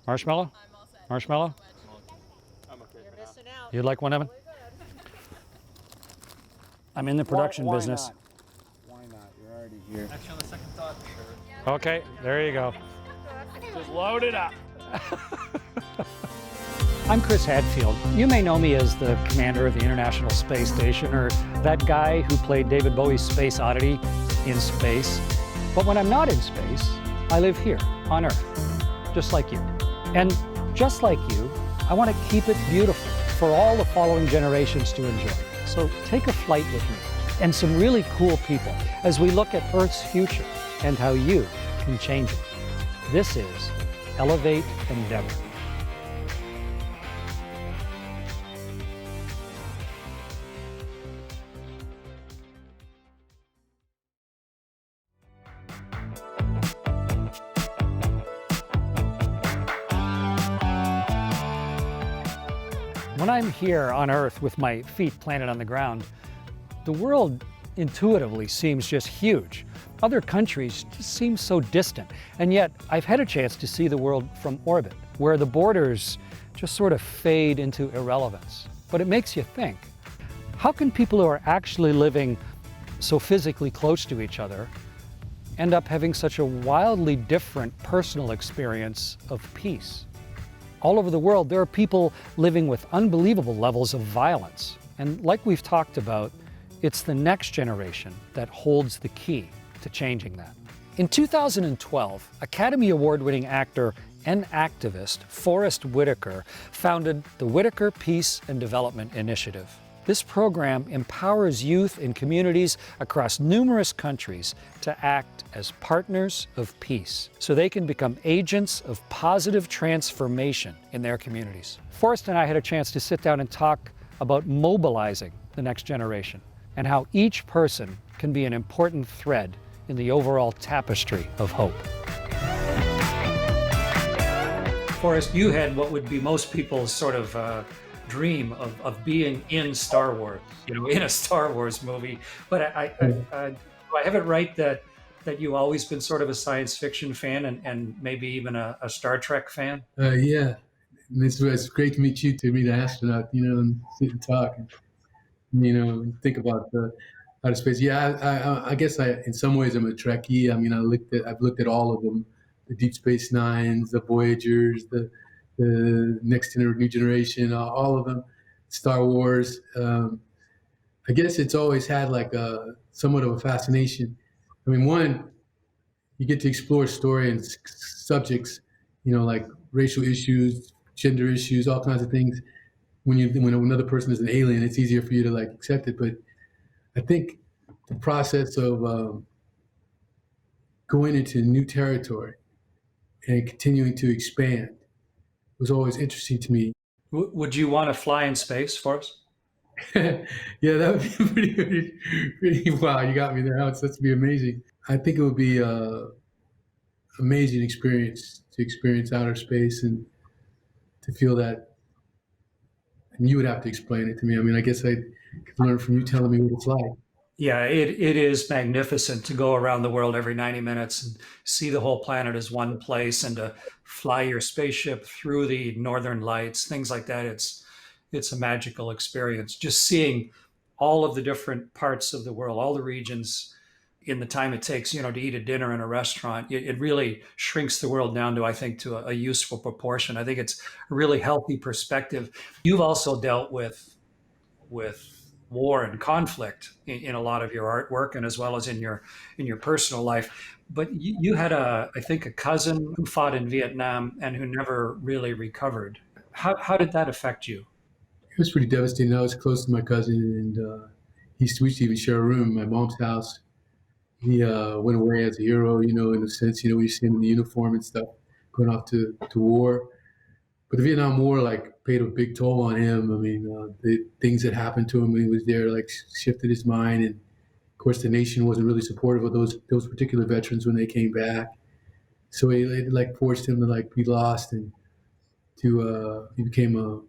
Marshmallow? Marshmallow? You're missing out. You'd like one, Evan? I'm in the production Why business. not? Why not? You're already here. Actually, on the second thought, sure. Okay, there you go. Just load it up. I'm Chris Hadfield. You may know me as the commander of the International Space Station, or that guy who played David Bowie's Space Oddity in space. But when I'm not in space, I live here on Earth, just like you. And just like you, I want to keep it beautiful for all the following generations to enjoy. So take a flight with me and some really cool people as we look at Earth's future and how you can change it. This is Elevate Endeavour. When I'm here on Earth with my feet planted on the ground, the world intuitively seems just huge. Other countries just seem so distant, and yet I've had a chance to see the world from orbit, where the borders just sort of fade into irrelevance. But it makes you think, how can people who are actually living so physically close to each other end up having such a wildly different personal experience of peace? All over the world, there are people living with unbelievable levels of violence. And like we've talked about, it's the next generation that holds the key to changing that. In 2012, Academy Award-winning actor and activist Forest Whitaker founded the Whitaker Peace and Development Initiative. This program empowers youth in communities across numerous countries to act as partners of peace so they can become agents of positive transformation in their communities. Forrest and I had a chance to sit down and talk about mobilizing the next generation and how each person can be an important thread in the overall tapestry of hope. Forrest, you had what would be most people's sort of dream of being in Star Wars, in a Star Wars movie. But do I have it right that you've always been sort of a science fiction fan and maybe even a Star Trek fan? Yeah, and it's great to meet you, to meet an astronaut, and sit and talk, and think about the outer space. Yeah, I guess in some ways I'm a Trekkie. I mean, I've looked at all of them, the Deep Space Nines, the Voyagers, the Next New Generation, all of them, Star Wars. I guess it's always had like somewhat of a fascination. I mean, one, you get to explore story and subjects, like racial issues, gender issues, all kinds of things. When another person is an alien, it's easier for you to like accept it. But I think the process of going into new territory and continuing to expand was always interesting to me. Would you want to fly in space, Forrest? Yeah, that would be pretty wow. You got me there. That'd be amazing. I think it would be an amazing experience to experience outer space and to feel that. And you would have to explain it to me. I mean, I guess I could learn from you telling me what it's like. Yeah, it is magnificent to go around the world every 90 minutes and see the whole planet as one place and to fly your spaceship through the northern lights, things like that. It's a magical experience. Just seeing all of the different parts of the world, all the regions in the time it takes, to eat a dinner in a restaurant. It really shrinks the world down to, I think, to a useful proportion. I think it's a really healthy perspective. You've also dealt with war and conflict in a lot of your artwork and as well as in your personal life. But you had I think a cousin who fought in Vietnam and who never really recovered. How did that affect you? It was pretty devastating. I was close to my cousin, and we used to even share a room in my mom's house. He went away as a hero, in a sense. We see him in the uniform and stuff, going off to war. But the Vietnam War, paid a big toll on him. I mean, the things that happened to him when he was there, shifted his mind. And of course, the nation wasn't really supportive of those particular veterans when they came back. So it forced him to be lost, and he became an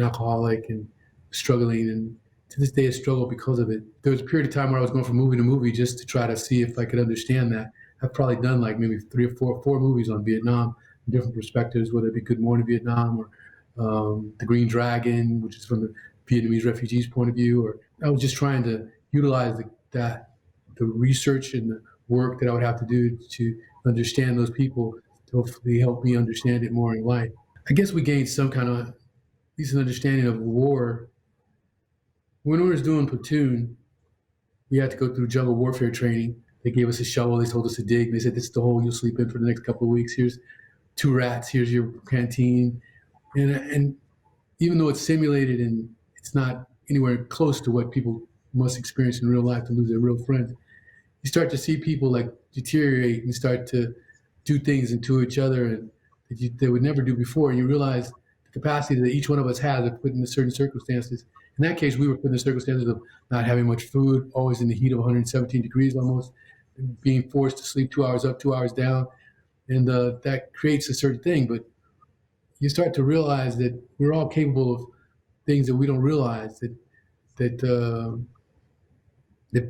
alcoholic and struggling. And to this day, I struggle because of it. There was a period of time where I was going from movie to movie just to try to see if I could understand that. I've probably done maybe 3 or 4 movies on Vietnam, different perspectives, whether it be Good Morning Vietnam or The Green Dragon, which is from the Vietnamese refugees' point of view. Or I was just trying to utilize the research and the work that I would have to do to understand those people to hopefully help me understand it more in life. I guess we gained some kind of decent understanding of war. When we was doing platoon, we had to go through jungle warfare training. They gave us a shovel. They told us to dig. They said, "This is the hole you'll sleep in for the next couple of weeks. Here's 2 rats. Here's your canteen." And even though it's simulated and it's not anywhere close to what people must experience in real life to lose their real friends, you start to see people like deteriorate and start to do things into each other and they would never do before. And you realize the capacity that each one of us has of put in certain circumstances. In that case, we were put in the circumstances of not having much food, always in the heat of 117 degrees almost, being forced to sleep 2 hours up, 2 hours down. And that creates a certain thing. But you start to realize that we're all capable of things that we don't realize, that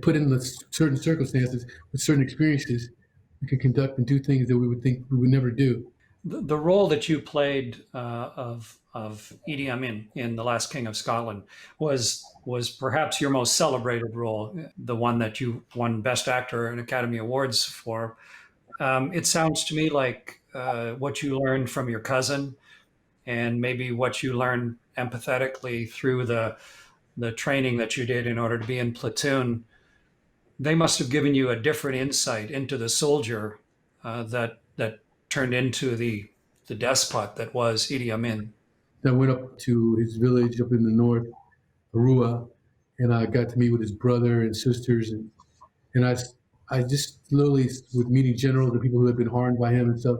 put in the certain circumstances with certain experiences, we can conduct and do things that we would think we would never do. The role that you played of Idi Amin in The Last King of Scotland was perhaps your most celebrated role, the one that you won Best Actor and Academy Awards for. It sounds to me like what you learned from your cousin and maybe what you learned empathetically through the training that you did in order to be in platoon, they must have given you a different insight into the soldier that turned into the despot that was Idi Amin. I went up to his village up in the north, Arua, and I got to meet with his brother and sisters, and I just slowly, with meeting generals and people who had been harmed by him and stuff,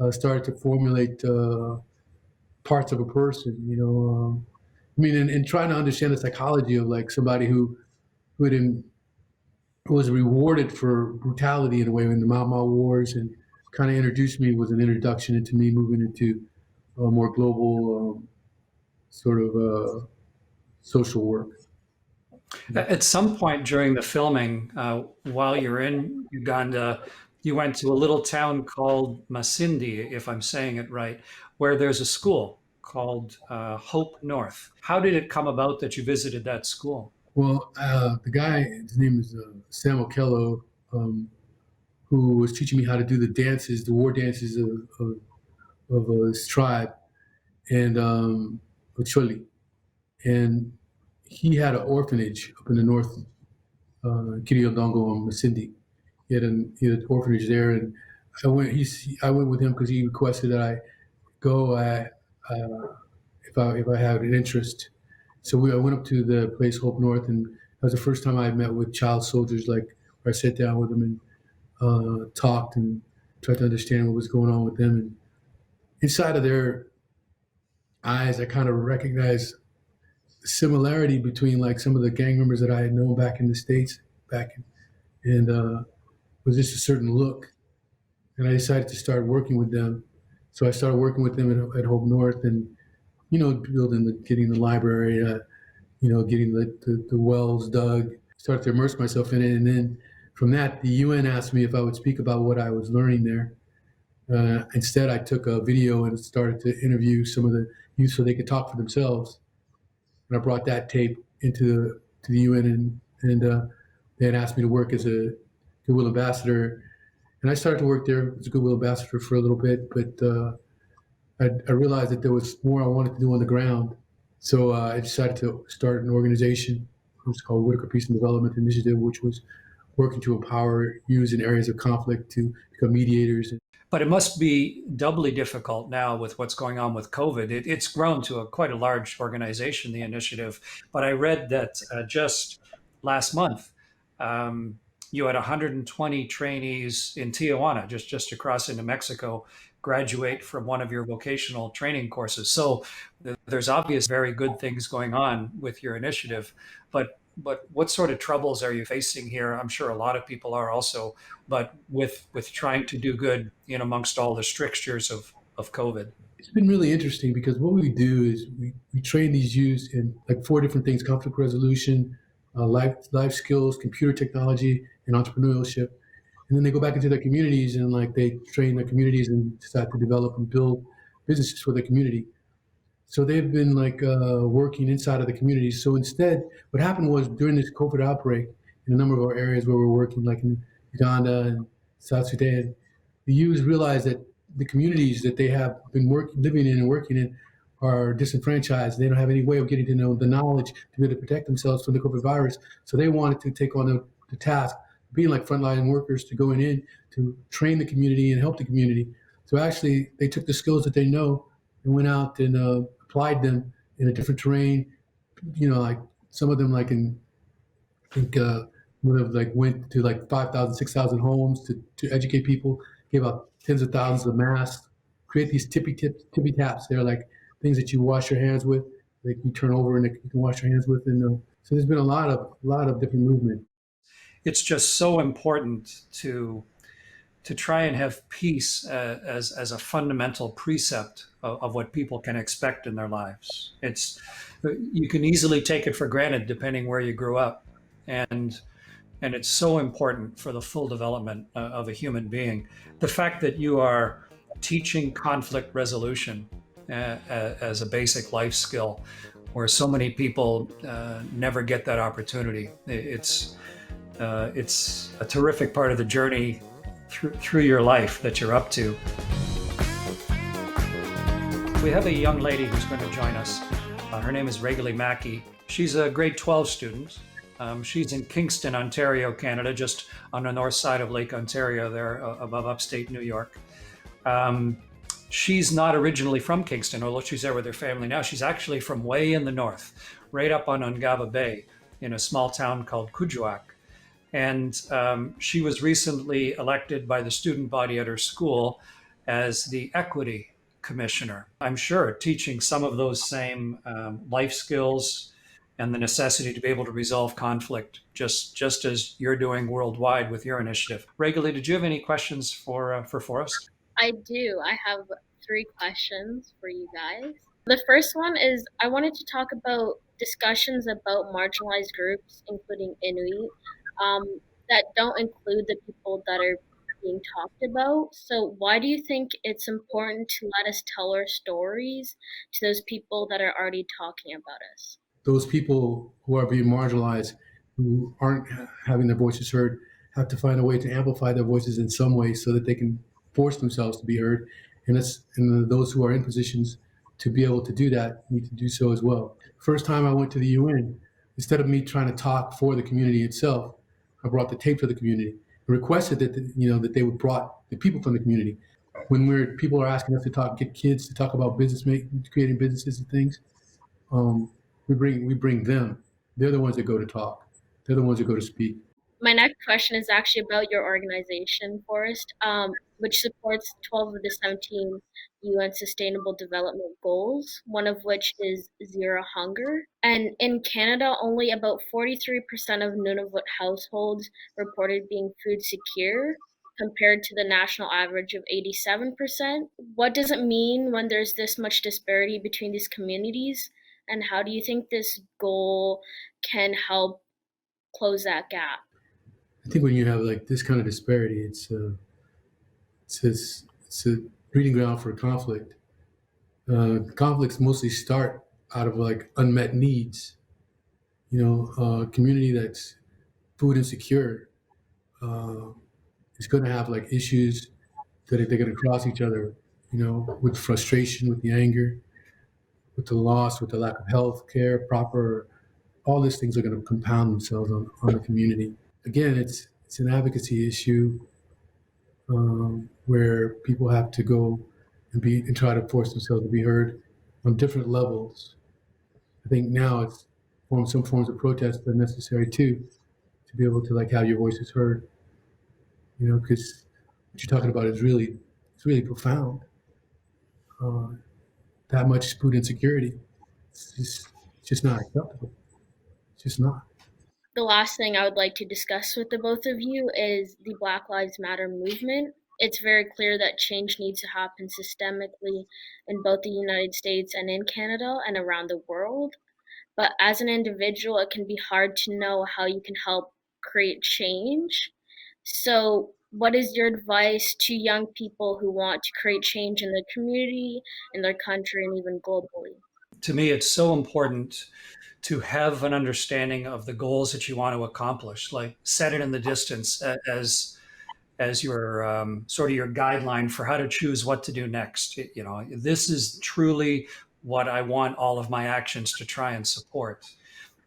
started to formulate parts of a person, you know. I mean, and trying to understand the psychology of like somebody who was rewarded for brutality in a way in the Mau Mau Wars, and kind of introduced me, was an introduction into me moving into a more global sort of social work. At some point during the filming, while you're in Uganda, you went to a little town called Masindi, if I'm saying it right, where there's a school called Hope North. How did it come about that you visited that school? Well, the guy, his name is Sam Okello, who was teaching me how to do the dances, the war dances of his tribe, and Ocholi. And he had an orphanage up in the north, Kiriodongo and Masindi. He had an orphanage there, and I went with him because he requested that I go if I had an interest. So I went up to the place Hope North, and that was the first time I met with child soldiers, like where I sat down with them and talked and tried to understand what was going on with them. And inside of their eyes, I kind of recognized the similarity between like some of the gang members that I had known back in the States, and was just a certain look. And I decided to start working with them. So I started working with them at Hope North, and getting the library, getting the wells dug. Started to immerse myself in it, and then from that, the UN asked me if I would speak about what I was learning there. Instead, I took a video and started to interview some of the youth so they could talk for themselves. And I brought that tape to the UN, and they had asked me to work as a Goodwill ambassador. And I started to work there as a Goodwill ambassador for a little bit, but I realized that there was more I wanted to do on the ground. So I decided to start an organization. It was called Whitaker Peace and Development Initiative, which was working to empower youths in areas of conflict to become mediators. But it must be doubly difficult now with what's going on with COVID. It's grown to quite a large organization, the initiative. But I read that just last month, you had 120 trainees in Tijuana, just across into Mexico, graduate from one of your vocational training courses. So there's obvious very good things going on with your initiative. But what sort of troubles are you facing here? I'm sure a lot of people are also, but with trying to do good in amongst all the strictures of COVID. It's been really interesting because what we do is we train these youths in like 4 different things: conflict resolution, life skills, computer technology, and entrepreneurship. and then they go back into their communities and like they train their communities and start to develop and build businesses for the community. So they've been like working inside of the communities. So instead, what happened was during this COVID outbreak, in a number of our areas where we're working, like in Uganda and South Sudan, the youth realized that the communities that they have been living in and working in are disenfranchised. They don't have any way of getting to know the knowledge to be able to protect themselves from the COVID virus. So they wanted to take on the task, being like frontline workers, to go in to train the community and help the community. So actually, they took the skills that they know and went out and applied them in a different terrain. Like some of them, like I think would have like went to like 5,000, 6,000 homes to educate people, gave out tens of thousands of masks, create these tippy taps. They're like things that you wash your hands with, like you turn over and you can wash your hands with. And so there's been a lot of different movement. It's just so important to try and have peace as a fundamental precept of what people can expect in their lives. You can easily take it for granted depending where you grew up, and it's so important for the full development of a human being. The fact that you are teaching conflict resolution as a basic life skill, where so many people never get that opportunity. It's a terrific part of the journey through your life that you're up to. We have a young lady who's going to join us. Her name is Regally Mackey. She's a grade 12 student. She's in Kingston, Ontario, Canada, just on the north side of Lake Ontario there above upstate New York. She's not originally from Kingston, although she's there with her family now. She's actually from way in the north, right up on Ungava Bay in a small town called Kuujjuaq. And she was recently elected by the student body at her school as the equity commissioner. I'm sure teaching some of those same life skills and the necessity to be able to resolve conflict, just as you're doing worldwide with your initiative. Regally, did you have any questions for Forest? I do. I have 3 questions for you guys. The first one is I wanted to talk about discussions about marginalized groups, including Inuit, that don't include the people that are being talked about. So why do you think it's important to let us tell our stories to those people that are already talking about us? Those people who are being marginalized, who aren't having their voices heard, have to find a way to amplify their voices in some way so that they can force themselves to be heard. And those who are in positions to be able to do that need to do so as well. First time I went to the UN, instead of me trying to talk for the community itself, I brought the tape to the community. I requested that they would brought the people from the community. When people are asking us to get kids to talk about creating businesses and things, we bring them. They're the ones that go to talk. They're the ones that go to speak. My next question is actually about your organization, Forest, which supports 12 of the 17 UN Sustainable Development Goals, one of which is zero hunger. And in Canada, only about 43% of Nunavut households reported being food secure, compared to the national average of 87%. What does it mean when there's this much disparity between these communities? And how do you think this goal can help close that gap? I think when you have like this kind of disparity, it's a breeding ground for conflict. Conflicts mostly start out of like unmet needs. A community that's food insecure is going to have like issues that they're going to cross each other. With frustration, with the anger, with the loss, with the lack of health care, all these things are going to compound themselves on the community. Again, it's an advocacy issue where people have to go and try to force themselves to be heard on different levels. I think now some forms of protest are necessary too, to be able to like have your voices heard. Because what you're talking about is it's really profound. That much food insecurity, it's just not acceptable. It's just not. The last thing I would like to discuss with the both of you is the Black Lives Matter movement. It's very clear that change needs to happen systemically in both the United States and in Canada and around the world. But as an individual, it can be hard to know how you can help create change. So, What is your advice to young people who want to create change in their community, in their country, and even globally? To me, it's so important to have an understanding of the goals that you want to accomplish, like set it in the distance as your sort of your guideline for how to choose what to do next. You know, this is truly what I want all of my actions to try and support.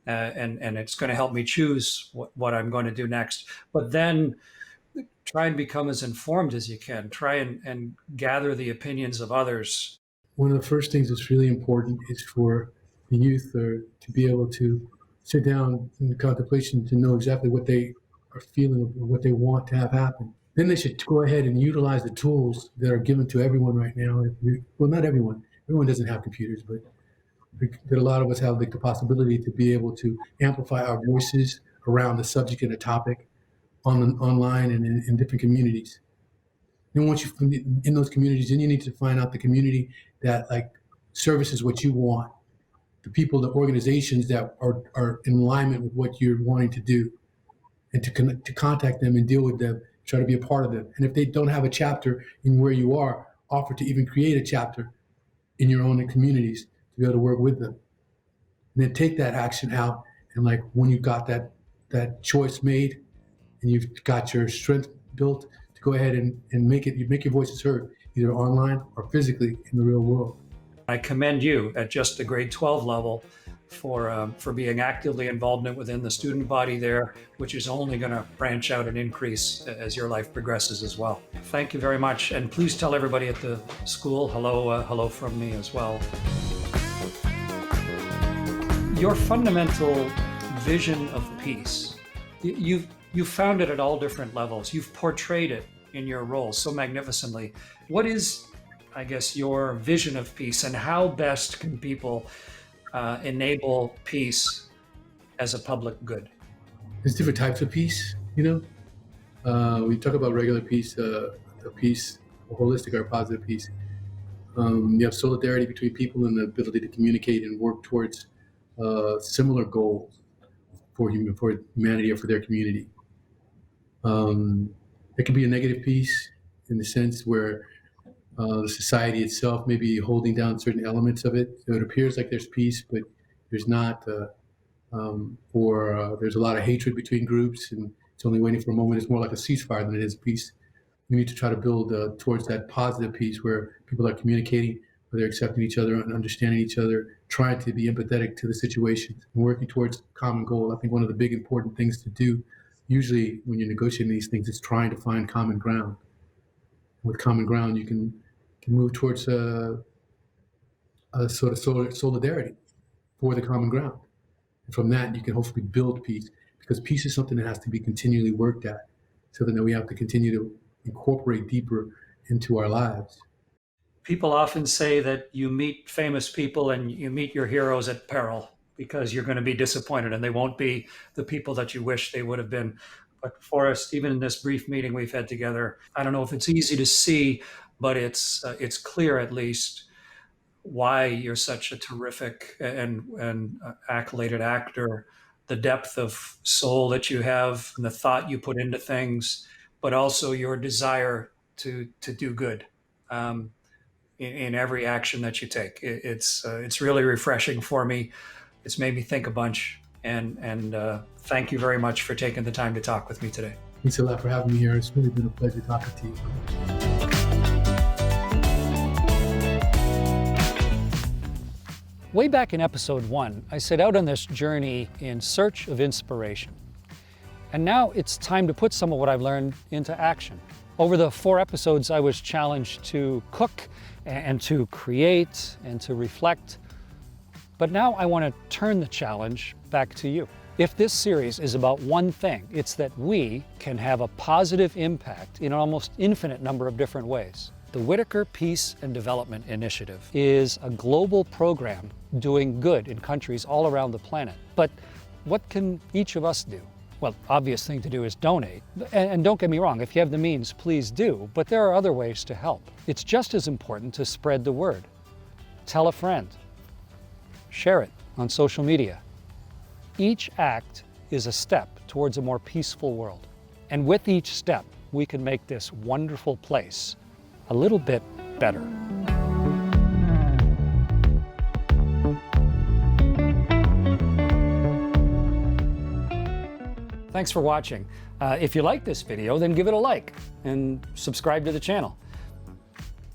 And it's going to help me choose what I'm going to do next. But then try and become as informed as you can. Try and gather the opinions of others. One of the first things that's really important is for the youth to be able to sit down in contemplation to know exactly what they are feeling or what they want to have happen. Then they should go ahead and utilize the tools that are given to everyone right now. Well, not everyone. Everyone doesn't have computers, but that a lot of us have the possibility to be able to amplify our voices around the subject and the topic online and in different communities. Then once you're in those communities, then you need to find out the community that like services what you want, the people, the organizations that are in alignment with what you're wanting to do, and to contact them and deal with them, try to be a part of them. And if they don't have a chapter in where you are, offer to even create a chapter in your own communities to be able to work with them. And then take that action out, and like when you got that choice made and you've got your strength built, to go ahead and make your voices heard, either online or physically in the real world. I commend you at just the grade 12 level for being actively involved within the student body there, which is only going to branch out and increase as your life progresses as well. Thank you very much, and please tell everybody at the school hello from me as well. Your fundamental vision of peace, you've found it at all different levels. You've portrayed it in your roles so magnificently. What is, I guess, your vision of peace, and how best can people enable peace as a public good? There's different types of peace, you know. We talk about regular peace, a peace, a holistic or positive peace. You have solidarity between people and the ability to communicate and work towards similar goals for humanity or for their community. It can be a negative peace in the sense where the society itself may be holding down certain elements of it. So it appears like there's peace, but there's not, or there's a lot of hatred between groups, and it's only waiting for a moment. It's more like a ceasefire than it is peace. We need to try to build towards that positive peace where people are communicating, where they're accepting each other and understanding each other, trying to be empathetic to the situation and working towards a common goal. I think one of the big important things to do, usually when you're negotiating these things, is trying to find common ground. With common ground, you can move towards a sort of solidarity for the common ground. And from that, you can hopefully build peace, because peace is something that has to be continually worked at, something that we have to continue to incorporate deeper into our lives. People often say that you meet famous people and you meet your heroes at peril, because you're going to be disappointed and they won't be the people that you wish they would have been. But Forrest, even in this brief meeting we've had together, I don't know if it's easy to see, but it's clear at least why you're such a terrific and accoladed actor, the depth of soul that you have and the thought you put into things, but also your desire to do good in every action that you take. It's really refreshing for me. It's made me think a bunch, and thank you very much for taking the time to talk with me today. Thanks a lot for having me here. It's really been a pleasure talking to you. Way back in episode 1, I set out on this journey in search of inspiration. And now it's time to put some of what I've learned into action. Over the 4 episodes, I was challenged to cook and to create and to reflect. But now I want to turn the challenge back to you. If this series is about one thing, it's that we can have a positive impact in an almost infinite number of different ways. The Whitaker Peace and Development Initiative is a global program doing good in countries all around the planet. But what can each of us do? Well, obvious thing to do is donate. And don't get me wrong, if you have the means, please do. But there are other ways to help. It's just as important to spread the word. Tell a friend. Share it on social media. Each act is a step towards a more peaceful world. And with each step, we can make this wonderful place a little bit better. Thanks for watching. If you like this video, then give it a like and subscribe to the channel.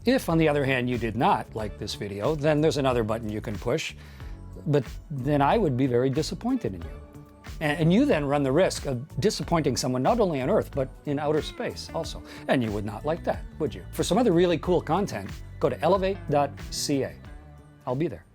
If, on the other hand, you did not like this video, then there's another button you can push, but then I would be very disappointed in you. And you then run the risk of disappointing someone not only on Earth, but in outer space also. And you would not like that, would you? For some other really cool content, go to elevate.ca. I'll be there.